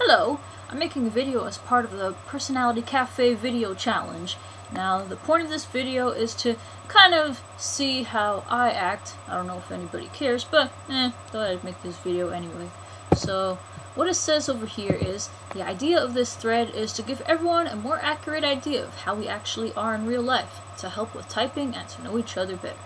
Hello, I'm making a video as part of the Personality Café video challenge. Now, the point of this video is to kind of see how I act. I don't know if anybody cares, but thought I'd make this video anyway. So, what it says over here is, the idea of this thread is to give everyone a more accurate idea of how we actually are in real life, to help with typing and to know each other better.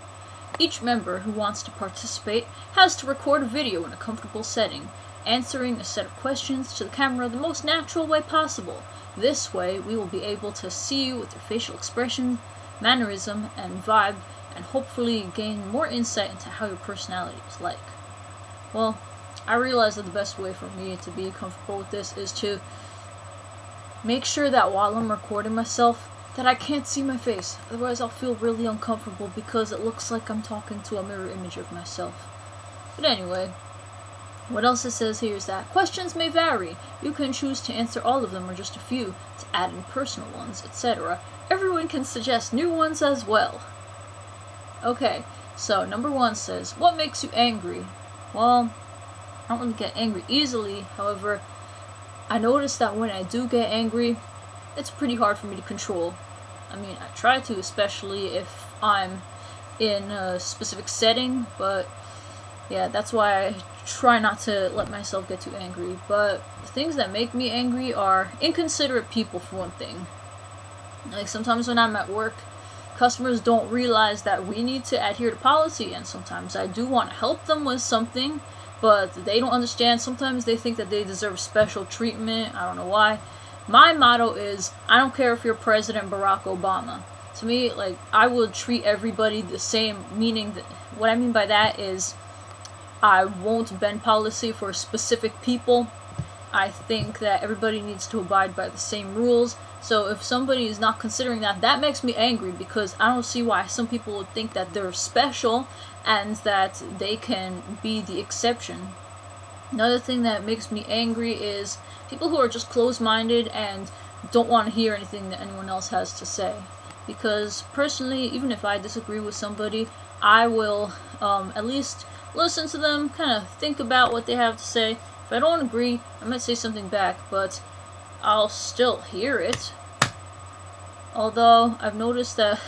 Each member who wants to participate has to record a video in a comfortable setting, answering a set of questions to the camera the most natural way possible. This way, we will be able to see you with your facial expression, mannerism, and vibe, and hopefully gain more insight into how your personality is like. Well, I realize that the best way for me to be comfortable with this is to make sure that while I'm recording myself, that I can't see my face. Otherwise, I'll feel really uncomfortable because it looks like I'm talking to a mirror image of myself. But anyway, what else it says here is that questions may vary. You can choose to answer all of them or just a few, to add in personal ones, etc. Everyone can suggest new ones as well. Okay, so number 1 says, what makes you angry? Well, I don't really get angry easily. However, I notice that when I do get angry, it's pretty hard for me to control. I mean, I try to, especially if I'm in a specific setting, but yeah, that's why I try not to let myself get too angry. But the things that make me angry are inconsiderate people, for one thing. Like, sometimes when I'm at work, customers don't realize that we need to adhere to policy, and sometimes I do want to help them with something, but they don't understand. Sometimes they think that they deserve special treatment. I don't know why. My motto is, I don't care if you're President Barack Obama. To me, like, I would treat everybody the same, meaning that, what I mean by that is, I won't bend policy for specific people. I think that everybody needs to abide by the same rules. So if somebody is not considering that, that makes me angry, because I don't see why some people would think that they're special and that they can be the exception. Another thing that makes me angry is people who are just closed-minded and don't want to hear anything that anyone else has to say. Because personally, even if I disagree with somebody, I will at least listen to them, kind of think about what they have to say. If I don't agree, I might say something back, but I'll still hear it. Although, I've noticed that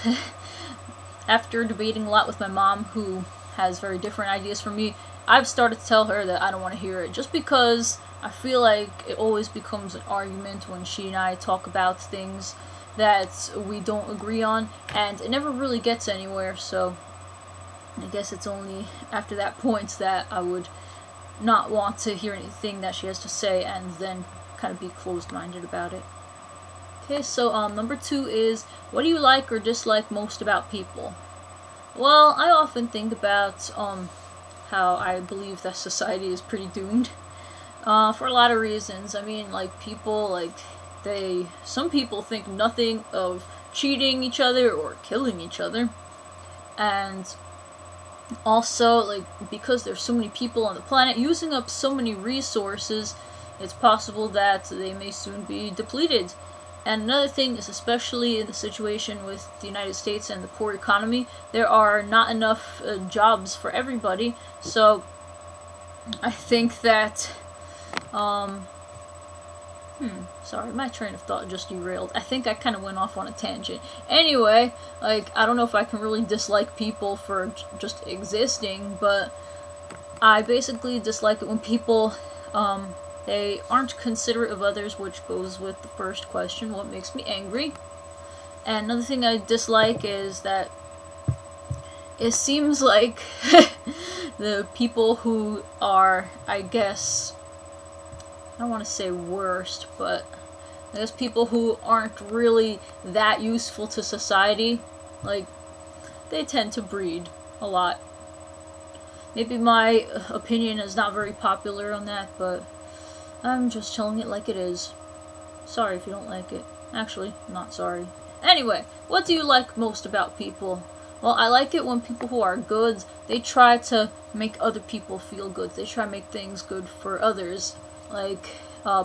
after debating a lot with my mom, who has very different ideas from me, I've started to tell her that I don't want to hear it, just because I feel like it always becomes an argument when she and I talk about things that we don't agree on, and it never really gets anywhere. So I guess it's only after that point that I would not want to hear anything that she has to say, and then kind of be closed-minded about it. Okay, so number 2 is, what do you like or dislike most about people? Well, I often think about how I believe that society is pretty doomed, for a lot of reasons. I mean, like, people, like, some people think nothing of cheating each other or killing each other, and also, like, because there's so many people on the planet using up so many resources, it's possible that they may soon be depleted. And another thing is, especially in the situation with the United States and the poor economy, there are not enough jobs for everybody. So I think that sorry, my train of thought just derailed. I think I kind of went off on a tangent. Anyway, like, I don't know if I can really dislike people for just existing, but I basically dislike it when people, they aren't considerate of others, which goes with the first question, what makes me angry. And another thing I dislike is that it seems like the people who are, I guess, I don't want to say worst, but I guess people who aren't really that useful to society, like, they tend to breed a lot. Maybe my opinion is not very popular on that, but I'm just telling it like it is. Sorry if you don't like it. Actually, I'm not sorry. Anyway, what do you like most about people? Well, I like it when people who are good, they try to make other people feel good. They try to make things good for others. Like,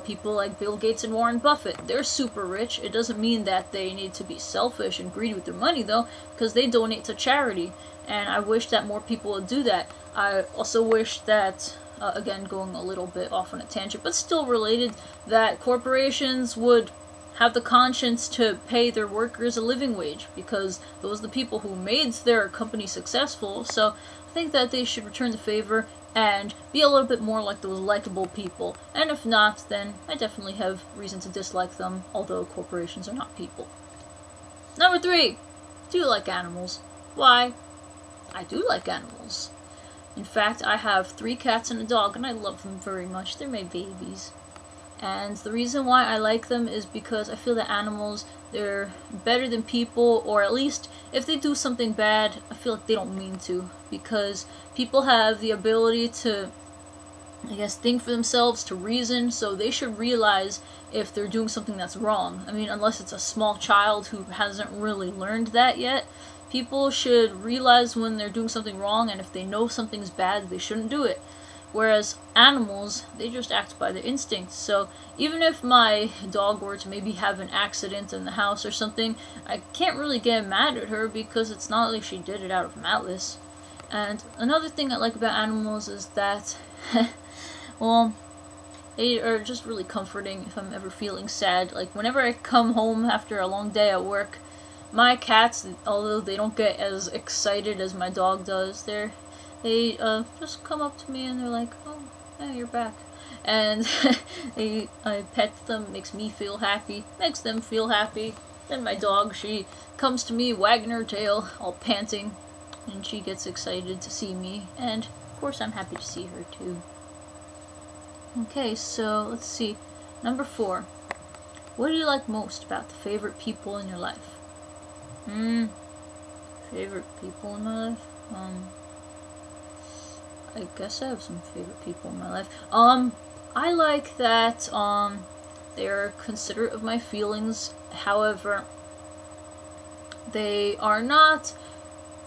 people like Bill Gates and Warren Buffett. They're super rich. It doesn't mean that they need to be selfish and greedy with their money, though, because they donate to charity. And I wish that more people would do that. I also wish that again going a little bit off on a tangent, but still related, that corporations would have the conscience to pay their workers a living wage, because those are the people who made their company successful. So I think that they should return the favor and be a little bit more like those likable people. And if not, then I definitely have reason to dislike them, although corporations are not people. Number 3, do you like animals? Why? I do like animals. In fact, I have 3 cats and a dog, and I love them very much. They're my babies. And the reason why I like them is because I feel that animals, they're better than people, or at least if they do something bad, I feel like they don't mean to. Because people have the ability to, I guess, think for themselves, to reason, so they should realize if they're doing something that's wrong. I mean, unless it's a small child who hasn't really learned that yet, people should realize when they're doing something wrong, and if they know something's bad, they shouldn't do it. Whereas animals, they just act by their instincts. So even if my dog were to maybe have an accident in the house or something, I can't really get mad at her because it's not like she did it out of malice. And another thing I like about animals is that, well, they are just really comforting if I'm ever feeling sad. Like, whenever I come home after a long day at work, my cats, although they don't get as excited as my dog does, they just come up to me and they're like, oh, hey, you're back. And I pet them, makes me feel happy, makes them feel happy. Then my dog, she comes to me wagging her tail, all panting, and she gets excited to see me, and of course I'm happy to see her too. Okay, so let's see. Number 4. What do you like most about the favorite people in your life? Favorite people in my life? I guess I have some favorite people in my life. I like that, they're considerate of my feelings. However, they are not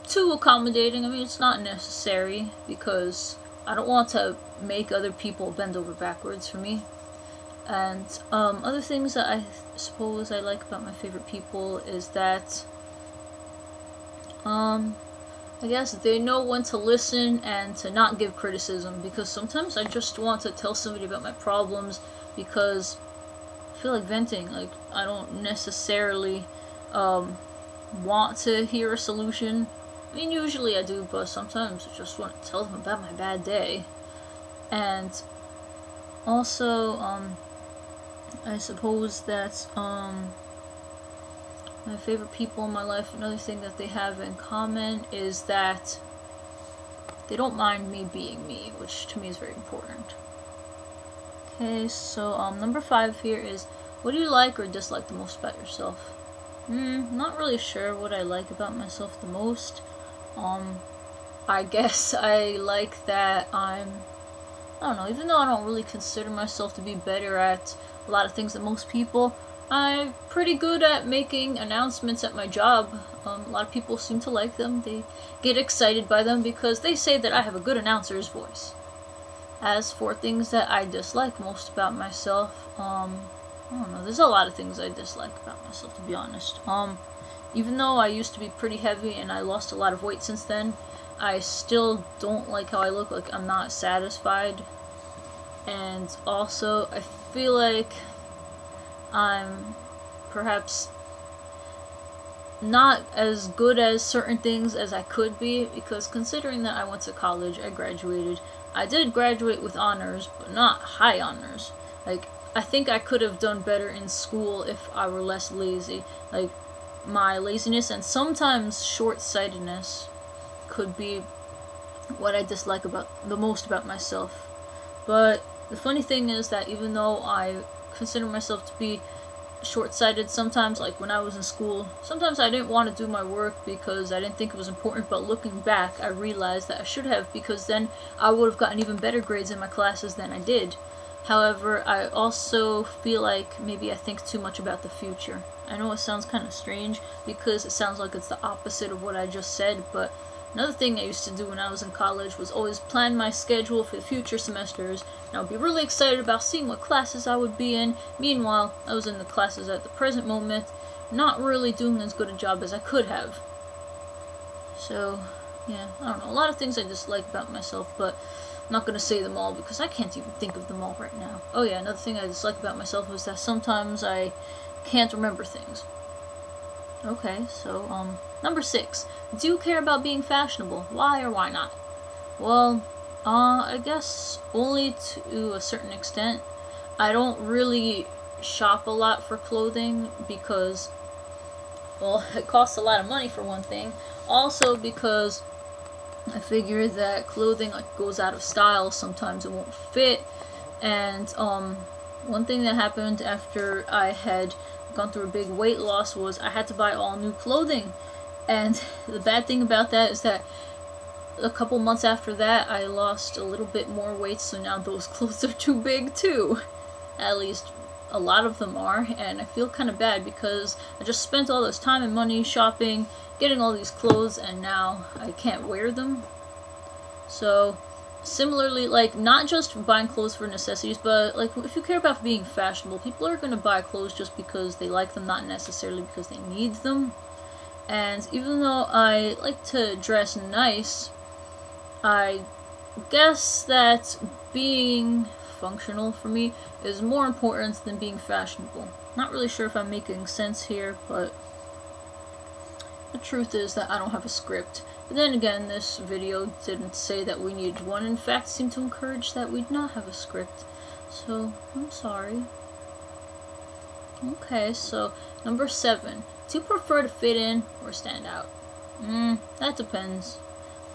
too accommodating. I mean, it's not necessary, because I don't want to make other people bend over backwards for me. And, other things that I suppose I like about my favorite people is that, I guess they know when to listen and to not give criticism, because sometimes I just want to tell somebody about my problems because I feel like venting. Like, I don't necessarily want to hear a solution. I mean, usually I do, but sometimes I just want to tell them about my bad day. And also, I suppose that my favorite people in my life, another thing that they have in common is that they don't mind me being me, which to me is very important. Okay, so number 5 here is, what do you like or dislike the most about yourself? Not really sure what I like about myself the most. I guess I like that I don't know, even though I don't really consider myself to be better at a lot of things than most people, I'm pretty good at making announcements at my job. A lot of people seem to like them. They get excited by them because they say that I have a good announcer's voice. As for things that I dislike most about myself, I don't know, there's a lot of things I dislike about myself, to be honest. Even though I used to be pretty heavy and I lost a lot of weight since then, I still don't like how I look. Like, I'm not satisfied. And also, I feel like I'm perhaps not as good as certain things as I could be, because considering that I went to college, I graduated. I did graduate with honors, but not high honors. Like, I think I could have done better in school if I were less lazy. Like, my laziness and sometimes short-sightedness could be what I dislike the most about myself. But the funny thing is that even though I consider myself to be short-sighted sometimes, like when I was in school, sometimes I didn't want to do my work because I didn't think it was important, but looking back I realized that I should have, because then I would have gotten even better grades in my classes than I did. However, I also feel like maybe I think too much about the future. I know it sounds kind of strange because it sounds like it's the opposite of what I just said, but another thing I used to do when I was in college was always plan my schedule for the future semesters, and I would be really excited about seeing what classes I would be in. Meanwhile, I was in the classes at the present moment, not really doing as good a job as I could have. So, yeah, I don't know, a lot of things I dislike about myself, but I'm not gonna say them all because I can't even think of them all right now. Oh yeah, another thing I dislike about myself is that sometimes I can't remember things. Okay, so, number 6. Do you care about being fashionable? Why or why not? Well, I guess only to a certain extent. I don't really shop a lot for clothing because, well, it costs a lot of money for one thing. Also because I figure that clothing like goes out of style, sometimes it won't fit. And one thing that happened after I had gone through a big weight loss was I had to buy all new clothing. And the bad thing about that is that a couple months after that I lost a little bit more weight, so now those clothes are too big too. At least a lot of them are, and I feel kind of bad because I just spent all this time and money shopping, getting all these clothes, and now I can't wear them. So similarly, like, not just buying clothes for necessities, but like if you care about being fashionable, people are going to buy clothes just because they like them, not necessarily because they need them. And even though I like to dress nice, I guess that being functional for me is more important than being fashionable. Not really sure if I'm making sense here, but the truth is that I don't have a script. But then again, this video didn't say that we needed one. In fact, it seemed to encourage that we not have a script. So, I'm sorry. Okay, so number 7. Do you prefer to fit in or stand out? That depends.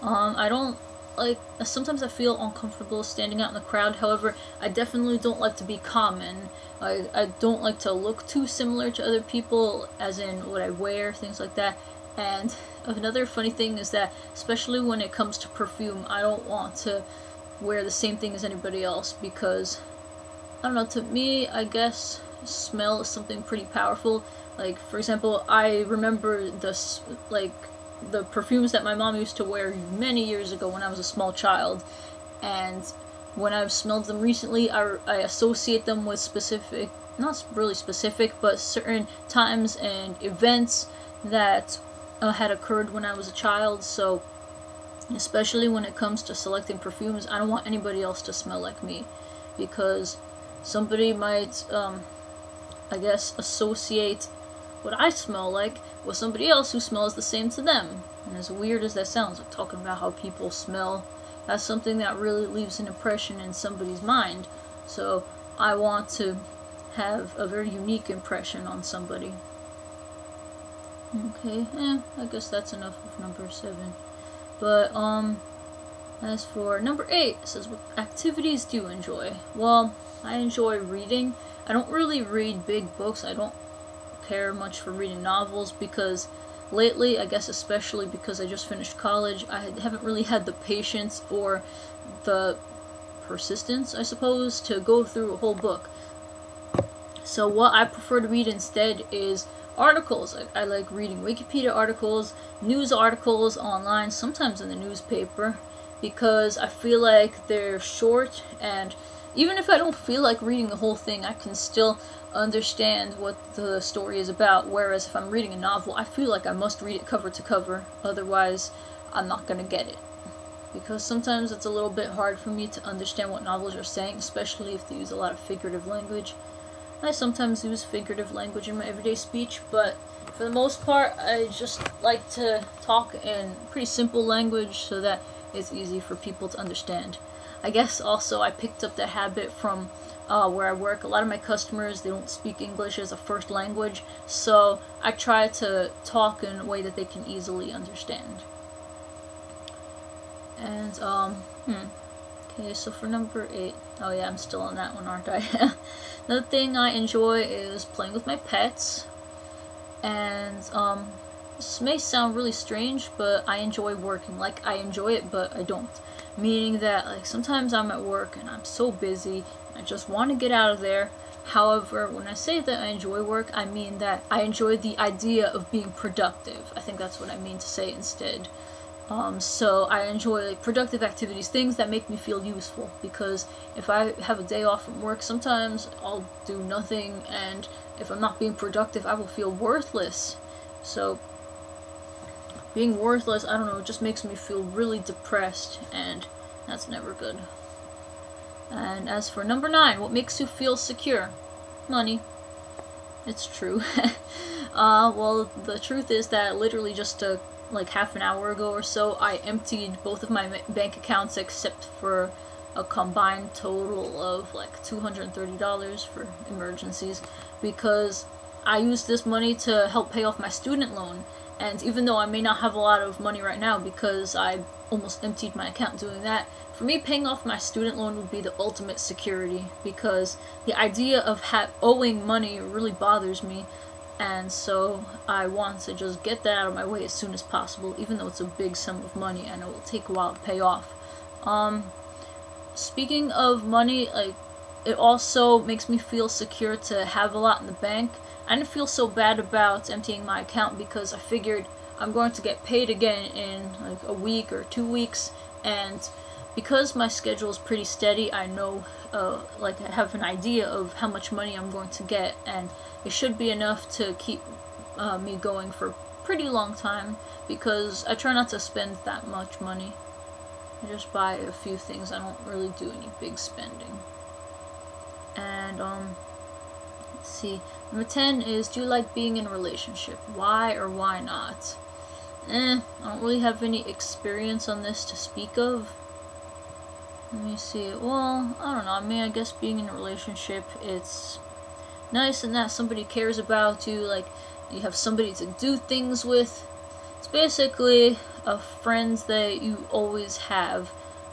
I don't like, sometimes I feel uncomfortable standing out in the crowd. However, I definitely don't like to be common. I don't like to look too similar to other people, as in what I wear, things like that. And another funny thing is that, especially when it comes to perfume, I don't want to wear the same thing as anybody else because, I don't know, to me, I guess smell is something pretty powerful. Like, for example, I remember this, like, the perfumes that my mom used to wear many years ago when I was a small child, and when I've smelled them recently, I associate them with specific, not really specific, but certain times and events that had occurred when I was a child. So especially when it comes to selecting perfumes, I don't want anybody else to smell like me, because somebody might, I guess, associate what I smell like with somebody else who smells the same to them. And as weird as that sounds, like talking about how people smell, that's something that really leaves an impression in somebody's mind. So I want to have a very unique impression on somebody. Okay, I guess that's enough of number 7. But, as for number 8, it says, what activities do you enjoy? Well, I enjoy reading. I don't really read big books. I don't care much for reading novels because lately, I guess especially because I just finished college, I haven't really had the patience or the persistence, I suppose, to go through a whole book. So what I prefer to read instead is articles. I like reading Wikipedia articles, news articles online, sometimes in the newspaper, because I feel like they're short, and even if I don't feel like reading the whole thing, I can still understand what the story is about. Whereas if I'm reading a novel, I feel like I must read it cover to cover, otherwise I'm not gonna get it. Because sometimes it's a little bit hard for me to understand what novels are saying, especially if they use a lot of figurative language. I sometimes use figurative language in my everyday speech, but for the most part, I just like to talk in pretty simple language so that it's easy for people to understand. I guess also I picked up the habit from where I work. A lot of my customers, they don't speak English as a first language, so I try to talk in a way that they can easily understand. And, okay, so for number 8, oh yeah, I'm still on that one, aren't I? Another thing I enjoy is playing with my pets, and, this may sound really strange, but I enjoy working. Like, I enjoy it, but I don't. Meaning that, like, sometimes I'm at work and I'm so busy, I just want to get out of there. However, when I say that I enjoy work, I mean that I enjoy the idea of being productive. I think that's what I mean to say instead. So I enjoy, like, productive activities, things that make me feel useful, because if I have a day off from work, sometimes I'll do nothing, and if I'm not being productive, I will feel worthless. So being worthless, I don't know, it just makes me feel really depressed, and that's never good. And as for number 9, what makes you feel secure? Money. It's true. Well, the truth is that literally just like half an hour ago or so, I emptied both of my bank accounts except for a combined total of like $230 for emergencies, because I used this money to help pay off my student loan. And even though I may not have a lot of money right now because I almost emptied my account doing that, for me, paying off my student loan would be the ultimate security, because the idea of owing money really bothers me, and so I want to just get that out of my way as soon as possible, even though it's a big sum of money and it will take a while to pay off. Speaking of money, like, it also makes me feel secure to have a lot in the bank. I didn't feel so bad about emptying my account because I figured I'm going to get paid again in like a week or 2 weeks, and because my schedule is pretty steady, I know, like, I have an idea of how much money I'm going to get, and it should be enough to keep me going for a pretty long time, because I try not to spend that much money. I just buy a few things. I don't really do any big spending. And, let's see. Number 10 is, do you like being in a relationship? Why or why not? I don't really have any experience on this to speak of. Let me see. Well, I don't know. I mean, I guess being in a relationship, it's nice in that somebody cares about you. Like, you have somebody to do things with. It's basically a friend that you always have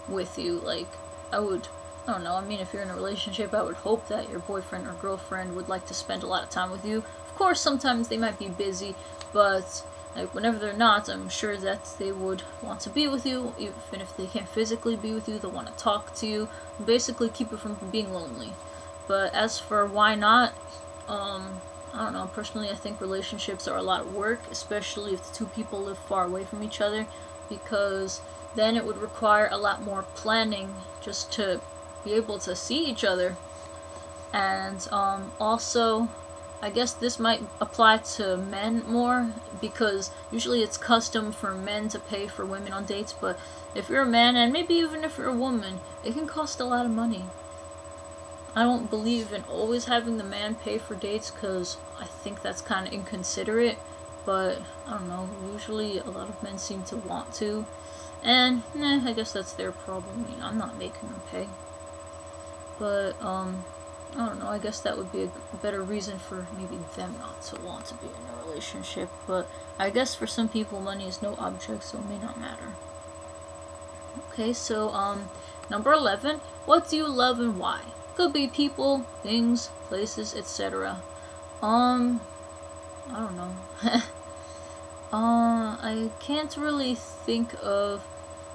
with you. Like, I don't know. I mean, if you're in a relationship, I would hope that your boyfriend or girlfriend would like to spend a lot of time with you. Of course, sometimes they might be busy, but like, whenever they're not, I'm sure that they would want to be with you. Even if they can't physically be with you, they'll want to talk to you. Basically, keep it from being lonely. But as for why not, I don't know. Personally, I think relationships are a lot of work, especially if the two people live far away from each other, because then it would require a lot more planning just to be able to see each other. And also, I guess this might apply to men more, because usually it's custom for men to pay for women on dates, but if you're a man, and maybe even if you're a woman, it can cost a lot of money. I don't believe in always having the man pay for dates, because I think that's kind of inconsiderate, but I don't know, usually a lot of men seem to want to, and I guess that's their problem. I mean, I'm not making them pay. But, I don't know, I guess that would be a better reason for maybe them not to want to be in a relationship. But I guess for some people, money is no object, so it may not matter. Okay, so, number 11, what do you love and why? Could be people, things, places, etc. I don't know. I can't really think of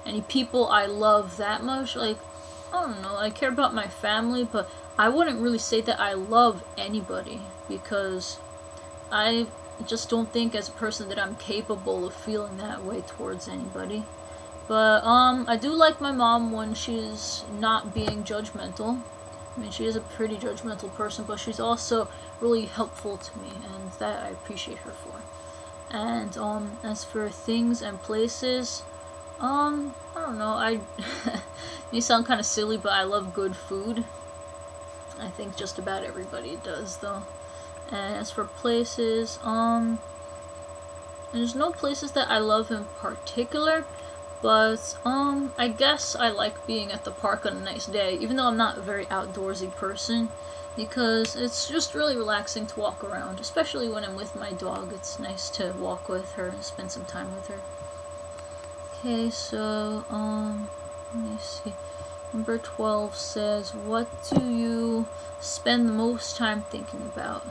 any people I love that much. Like, I don't know, I care about my family, but I wouldn't really say that I love anybody, because I just don't think as a person that I'm capable of feeling that way towards anybody. But, I do like my mom when she's not being judgmental. I mean, she is a pretty judgmental person, but she's also really helpful to me, and that I appreciate her for. And, as for things and places, I don't know, I may sound kind of silly, but I love good food. I think just about everybody does, though. And as for places, there's no places that I love in particular, but, I guess I like being at the park on a nice day, even though I'm not a very outdoorsy person, because it's just really relaxing to walk around, especially when I'm with my dog. It's nice to walk with her and spend some time with her. Okay, so, let me see. Number 12 says, what do you spend the most time thinking about?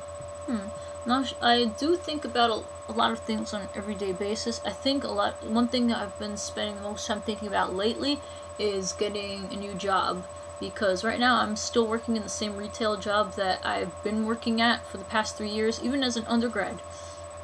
Now, I do think about a lot of things on an everyday basis. I think one thing that I've been spending the most time thinking about lately is getting a new job, because right now I'm still working in the same retail job that I've been working at for the past 3 years, even as an undergrad.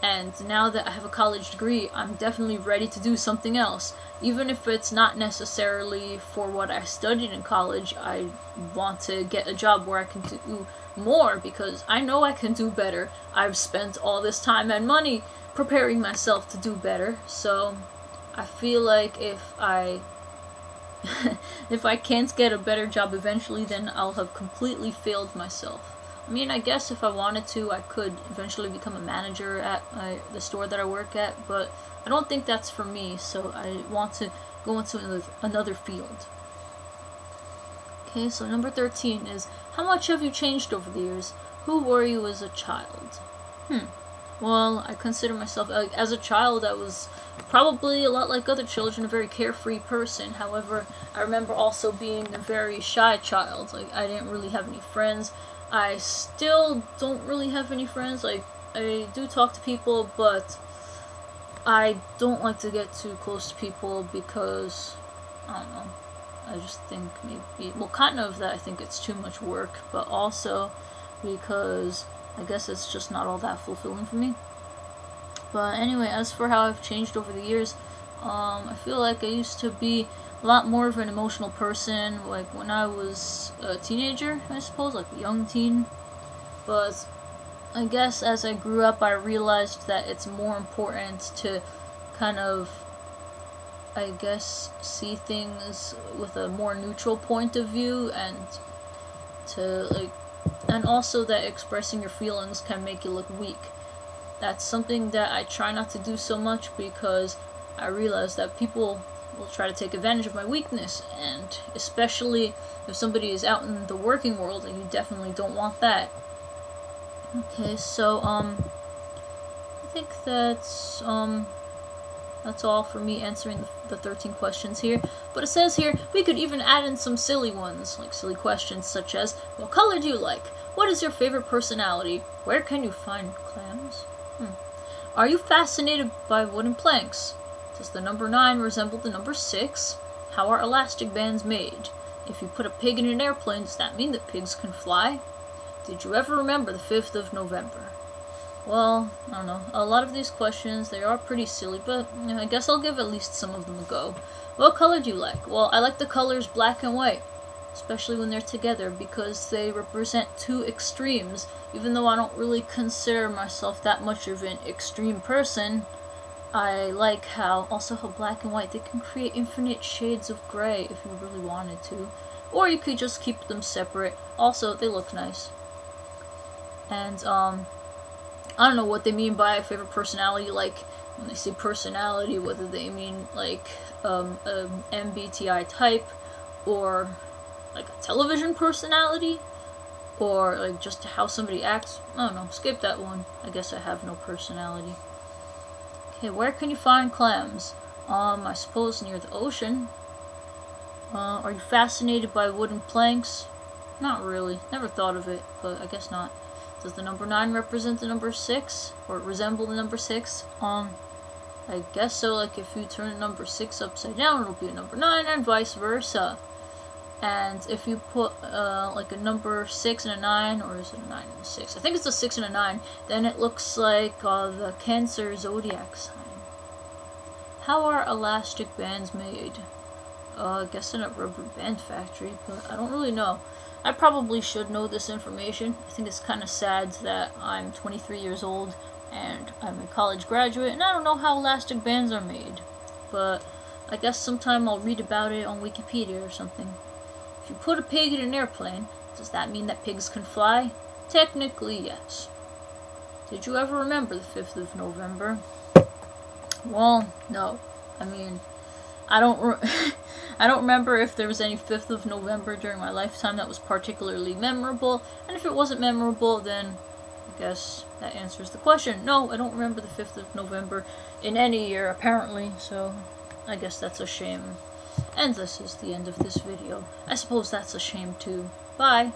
And now that I have a college degree, I'm definitely ready to do something else. Even if it's not necessarily for what I studied in college, I want to get a job where I can do more, because I know I can do better. I've spent all this time and money preparing myself to do better, so I feel like if I if I can't get a better job eventually, then I'll have completely failed myself. I mean, I guess if I wanted to, I could eventually become a manager at the store that I work at, but I don't think that's for me, so I want to go into another field. Okay, so number 13 is, how much have you changed over the years? Who were you as a child? Well, I consider myself, as a child, I was probably a lot like other children, a very carefree person. However, I remember also being a very shy child. Like, I didn't really have any friends. I still don't really have any friends. Like, I do talk to people, but I don't like to get too close to people because, I don't know, I just think maybe, well, kind of that I think it's too much work, but also because I guess it's just not all that fulfilling for me. But anyway, as for how I've changed over the years, I feel like I used to be a lot more of an emotional person, like when I was a teenager, I suppose, like a young teen. But I guess as I grew up, I realized that it's more important to kind of, I guess, see things with a more neutral point of view, and to, like, and also that expressing your feelings can make you look weak. That's something that I try not to do so much because I realize that people will try to take advantage of my weakness, and especially if somebody is out in the working world, and you definitely don't want that. Okay, so I think that's all for me answering the 13 questions here. But it says here, we could even add in some silly ones, like silly questions such as, what color do you like? What is your favorite personality? Where can you find clams? Are you fascinated by wooden planks? Does the number 9 resemble the number 6? How are elastic bands made? If you put a pig in an airplane, does that mean that pigs can fly? Did you ever remember the 5th of November? Well, I don't know. A lot of these questions, they are pretty silly, but you know, I guess I'll give at least some of them a go. What color do you like? Well, I like the colors black and white, especially when they're together, because they represent two extremes. Even though I don't really consider myself that much of an extreme person, I like how black and white, they can create infinite shades of gray if you really wanted to. Or you could just keep them separate. Also, they look nice. And, I don't know what they mean by favorite personality, like, when they say personality, whether they mean, like, MBTI type, or, like, a television personality, or, like, just how somebody acts. I don't know, skip that one. I guess I have no personality. Okay, where can you find clams? I suppose near the ocean. Are you fascinated by wooden planks? Not really. Never thought of it, but I guess not. Does the number 9 represent the number 6? Or resemble the number 6? I guess so. Like, if you turn the number 6 upside down, it'll be a number 9, and vice versa. And if you put, like, a number 6 and a 9, or is it a 9 and a 6? I think it's a 6 and a 9. Then it looks like, the Cancer zodiac sign. How are elastic bands made? I guess in a rubber band factory, but I don't really know. I probably should know this information. I think it's kind of sad that I'm 23 years old and I'm a college graduate and I don't know how elastic bands are made. But I guess sometime I'll read about it on Wikipedia or something. If you put a pig in an airplane, does that mean that pigs can fly? Technically, yes. Did you ever remember the 5th of November? Well, no. I mean, I don't remember if there was any 5th of November during my lifetime that was particularly memorable, and if it wasn't memorable, then I guess that answers the question. No, I don't remember the 5th of November in any year, apparently, so I guess that's a shame. And this is the end of this video. I suppose that's a shame too. Bye!